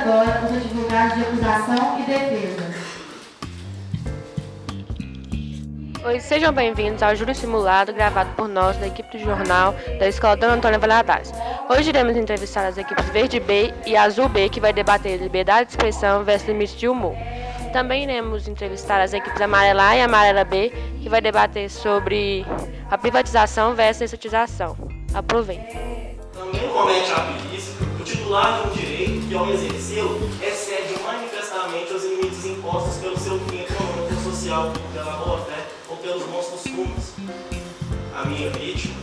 agora os advogados de acusação e defesa. Oi, sejam bem-vindos ao Júri Simulado, gravado por nós, da equipe do jornal da Escola Dona Antônia Valadares. Hoje iremos entrevistar as equipes Verde B e Azul B, que vai debater liberdade de expressão versus limites de humor. Também iremos entrevistar as equipes Amarela A e Amarela B, que vai debater sobre a privatização versus a estatização. Aproveitem. Também comete ato ilícito o titular de um direito que, ao exercê-lo, excede manifestamente os limites impostos pelo seu fim econômico ou social, pela boa-fé ou pelos bons costumes. A minha vítima,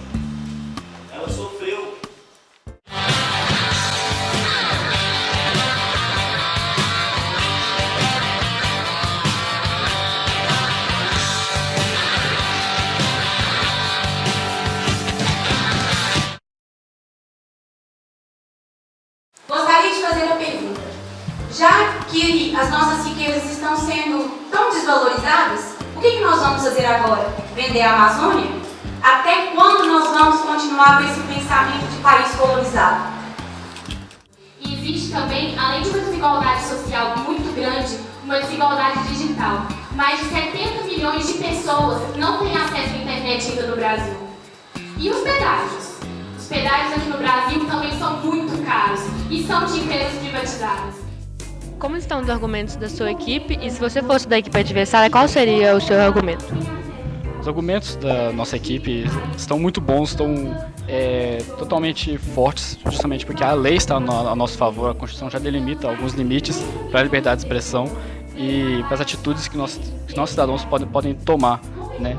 ela sofreu. Gostaria de fazer uma pergunta. Já que as nossas riquezas estão sendo tão desvalorizadas, o que nós vamos fazer agora? Vender a Amazônia? Até quando nós vamos continuar com esse pensamento de país colonizado? E existe também, além de uma desigualdade social muito grande, uma desigualdade digital. Mais de 70 milhões de pessoas não têm acesso à internet ainda no Brasil. E os pedágios? Os pedágios aqui no Brasil também são muito caros e são de empresas privatizadas. Como estão os argumentos da sua equipe e se você fosse da equipe adversária, qual seria o seu argumento? Os argumentos da nossa equipe estão muito bons, estão totalmente fortes, justamente porque a lei está a nosso favor, a Constituição já delimita alguns limites para a liberdade de expressão e para as atitudes que nossos cidadãos podem tomar, né?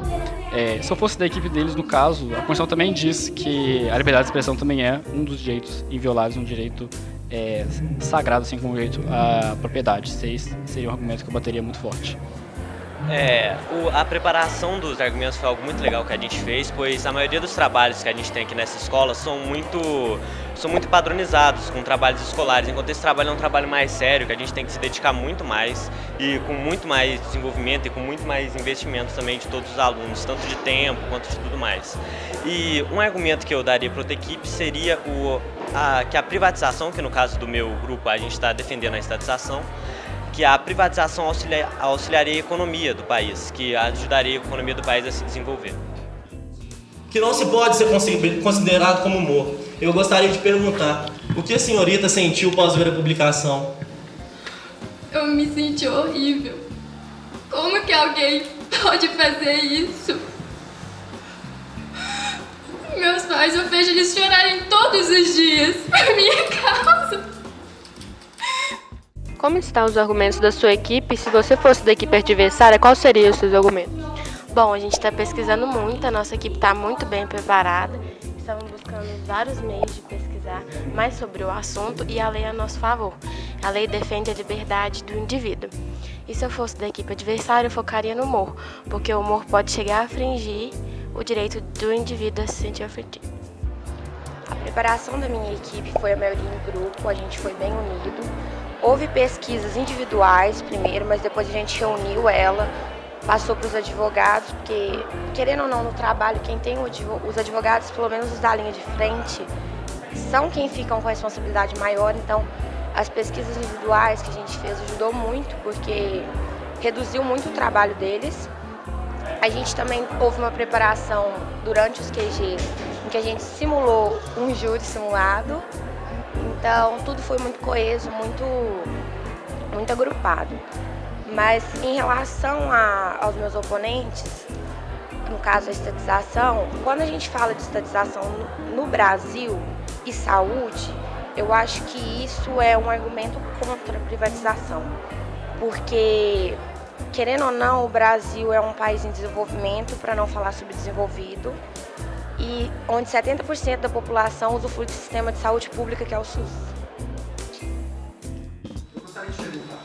Se eu fosse da equipe deles, no caso, a Constituição também diz que a liberdade de expressão também é um dos direitos invioláveis, um direito sagrado, assim como o direito à propriedade. Seria um argumento que eu bateria muito forte. A preparação dos argumentos foi algo muito legal que a gente fez, pois a maioria dos trabalhos que a gente tem aqui nessa escola são muito padronizados com trabalhos escolares, enquanto esse trabalho é um trabalho mais sério, que a gente tem que se dedicar muito mais e com muito mais desenvolvimento e com muito mais investimento também de todos os alunos, tanto de tempo quanto de tudo mais. E um argumento que eu daria para outra equipe seria que a privatização, que no caso do meu grupo a gente está defendendo a estatização, que a privatização auxiliaria a economia do país, que ajudaria a economia do país a se desenvolver. Que não se pode ser considerado como humor. Eu gostaria de perguntar, o que a senhorita sentiu após ver a publicação? Eu me senti horrível. Como que alguém pode fazer isso? Meus pais, eu vejo eles chorarem todos os dias por minha causa. Como estão os argumentos da sua equipe? Se você fosse da equipe adversária, qual seriam os seus argumentos? Bom, a gente está pesquisando muito, a nossa equipe está muito bem preparada. Estamos buscando vários meios de pesquisar mais sobre o assunto e a lei é a nosso favor. A lei defende a liberdade do indivíduo. E se eu fosse da equipe adversária, eu focaria no humor, porque o humor pode chegar a infringir o direito do indivíduo a se sentir ofendido. A preparação da minha equipe foi a maioria em grupo, a gente foi bem unido. Houve pesquisas individuais primeiro, mas depois a gente reuniu ela, passou para os advogados, porque, querendo ou não, no trabalho, quem tem os advogados, pelo menos os da linha de frente, são quem ficam com a responsabilidade maior. Então, as pesquisas individuais que a gente fez ajudou muito, porque reduziu muito o trabalho deles. A gente também houve uma preparação durante os QGs, em que a gente simulou um júri simulado. Então, tudo foi muito coeso, muito agrupado. Mas, em relação aos meus oponentes, no caso a estatização, quando a gente fala de estatização no Brasil e saúde, eu acho que isso é um argumento contra a privatização. Porque, querendo ou não, o Brasil é um país em desenvolvimento, para não falar subdesenvolvido, e onde 70% da população usufrui do sistema de saúde pública, que é o SUS. Eu gostaria de perguntar,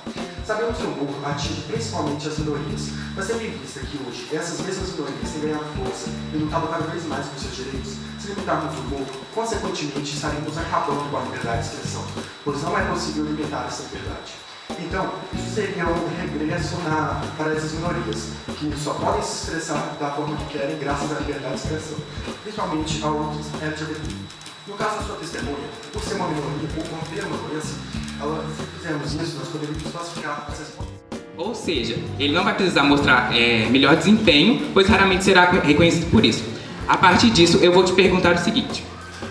sabemos que o humor atinge principalmente as minorias, mas tendo em vista que hoje essas mesmas minorias têm ganhado força e lutado cada vez mais por seus direitos, se limitarmos o humor, consequentemente estaremos acabando com a liberdade de expressão, pois não é possível limitar essa liberdade. Então, isso seria um regresso para essas minorias, que só podem se expressar da forma que querem graças à liberdade de expressão, principalmente aos LGBT. No caso da sua testemunha, por ser uma minoria, por conter uma doença, ela fizermos isso, nós poderíamos classificar as responsabilidades. Ou seja, ele não vai precisar mostrar melhor desempenho, pois raramente será reconhecido por isso. A partir disso, eu vou te perguntar o seguinte: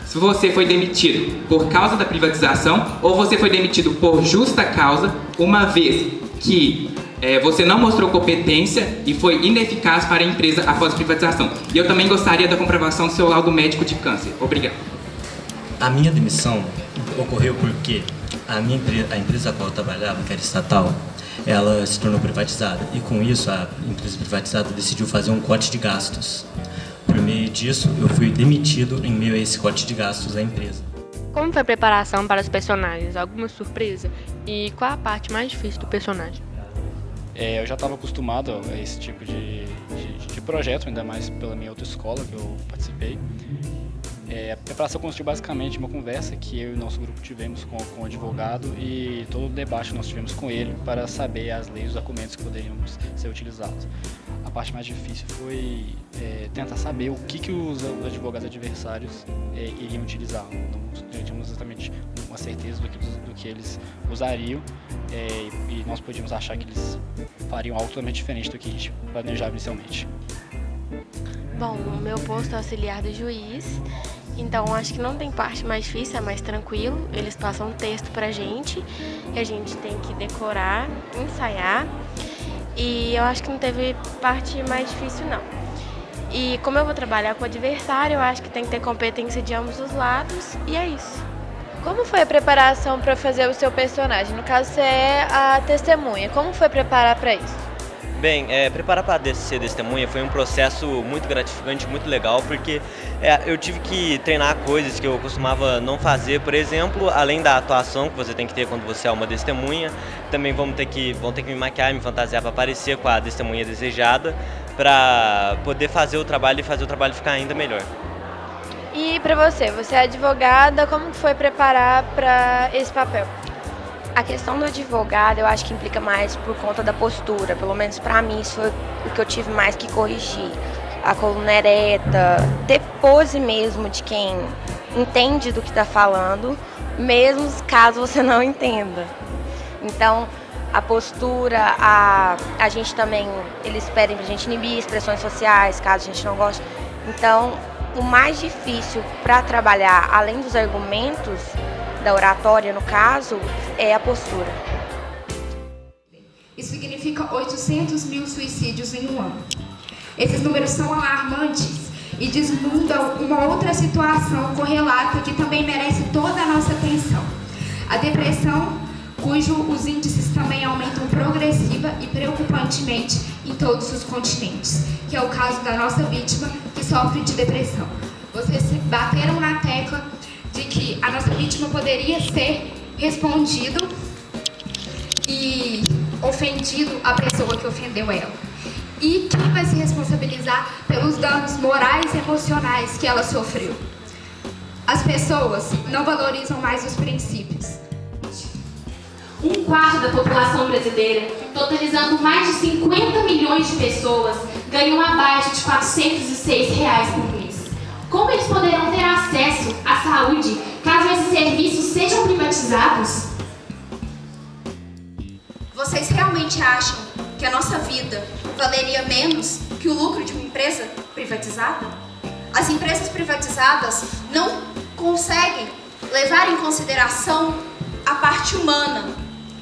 se você foi demitido por causa da privatização ou você foi demitido por justa causa, uma vez que você não mostrou competência e foi ineficaz para a empresa após a privatização. E eu também gostaria da comprovação do seu laudo médico de câncer. Obrigado. A minha demissão ocorreu porque a empresa a qual eu trabalhava, que era estatal, ela se tornou privatizada. E com isso, a empresa privatizada decidiu fazer um corte de gastos. Por meio disso, eu fui demitido em meio a esse corte de gastos da empresa. Como foi a preparação para os personagens? Alguma surpresa? E qual a parte mais difícil do personagem? Eu já estava acostumado a esse tipo de projeto, ainda mais pela minha outra escola que eu participei. A preparação consistiu basicamente em uma conversa que eu e o nosso grupo tivemos com o advogado e todo o debate que nós tivemos com ele para saber as leis e os documentos que poderiam ser utilizados. A parte mais difícil foi tentar saber o que os advogados adversários iriam utilizar. Não tínhamos exatamente uma certeza do que eles usariam e nós podíamos achar que eles fariam algo totalmente diferente do que a gente planejava inicialmente. Bom, o meu posto é auxiliar do juiz, então acho que não tem parte mais difícil, é mais tranquilo. Eles passam um texto pra gente, que a gente tem que decorar, ensaiar, e eu acho que não teve parte mais difícil não. E como eu vou trabalhar com o adversário, eu acho que tem que ter competência de ambos os lados, e é isso. Como foi a preparação para fazer o seu personagem? No caso, você é a testemunha. Como foi preparar para isso? Bem, preparar para ser testemunha foi um processo muito gratificante, muito legal, porque eu tive que treinar coisas que eu costumava não fazer. Por exemplo, além da atuação que você tem que ter quando você é uma testemunha, também vão ter que me maquiar, me fantasiar para parecer com a testemunha desejada, para poder fazer o trabalho e fazer o trabalho ficar ainda melhor. E para você é advogada, como foi preparar para esse papel? A questão do advogado eu acho que implica mais por conta da postura, pelo menos para mim isso foi o que eu tive mais que corrigir. A coluna ereta, ter pose mesmo de quem entende do que está falando, mesmo caso você não entenda. Então, a postura, a gente também, eles pedem pra gente inibir expressões sociais, caso a gente não goste. Então, o mais difícil para trabalhar, além dos argumentos, da oratória no caso, é a postura. Isso significa 800 mil suicídios em um ano. Esses números são alarmantes e desnudam uma outra situação correlata que também merece toda a nossa atenção. A depressão, cujos índices também aumentam progressiva e preocupantemente em todos os continentes, que é o caso da nossa vítima que sofre de depressão. Vocês bateram na tecla de que a nossa vítima poderia ser respondido e ofendido a pessoa que ofendeu ela. E quem vai se responsabilizar pelos danos morais e emocionais que ela sofreu? As pessoas não valorizam mais os princípios. Um quarto da população brasileira, totalizando mais de 50 milhões de pessoas, ganham abaixo de R$ 406 por mês. Como eles poderão ter acesso à saúde caso esses serviços sejam privatizados? Vocês realmente acham que a nossa vida valeria menos que o lucro de uma empresa privatizada? As empresas privatizadas não conseguem levar em consideração a parte humana.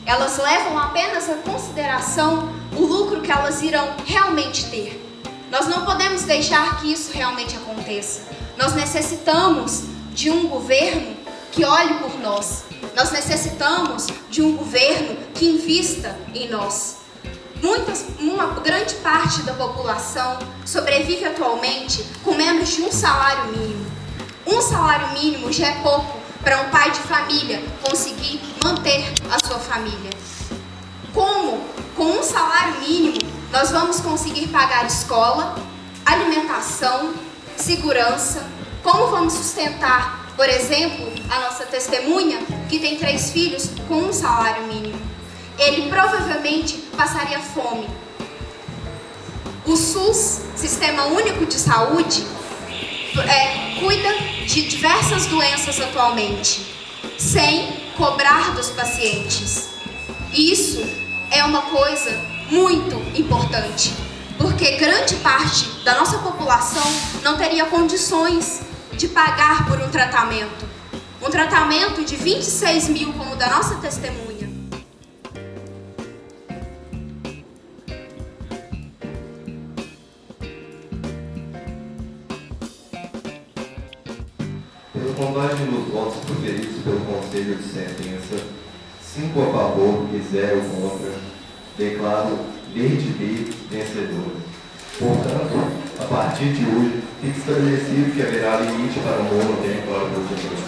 Elas levam apenas em consideração o lucro que elas irão realmente ter. Nós não podemos deixar que isso realmente aconteça. Nós necessitamos de um governo que olhe por nós. Nós necessitamos de um governo que invista em nós. Uma grande parte da população sobrevive atualmente com menos de um salário mínimo. Um salário mínimo já é pouco para um pai de família conseguir manter a sua família. Como, com um salário mínimo, nós vamos conseguir pagar escola, alimentação, segurança? Como vamos sustentar, por exemplo, a nossa testemunha, que tem 3 filhos, com um salário mínimo? Ele provavelmente passaria fome. O SUS, Sistema Único de Saúde, cuida de diversas doenças atualmente, sem cobrar dos pacientes. Isso é uma coisa muito importante, porque grande parte da nossa população não teria condições de pagar por um tratamento de 26 mil como o da nossa testemunha. Pela contagem dos votos proferidos pelo Conselho de Sentença, 5 a favor e 0 contra, declaro Verde B vencedora. Portanto, a partir de hoje, fica estabelecido que haverá limite para o mono território do direito.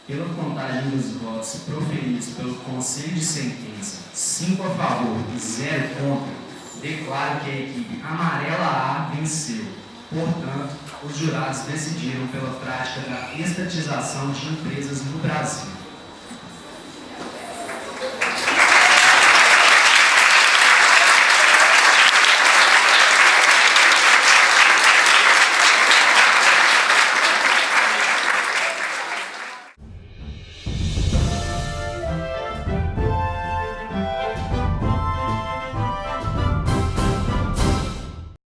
Pela contagem dos votos proferidos pelo Conselho de Sentença, 5 a favor e 0 contra, declaro que a equipe amarela A venceu. Portanto, os jurados decidiram pela prática da estatização de empresas no Brasil.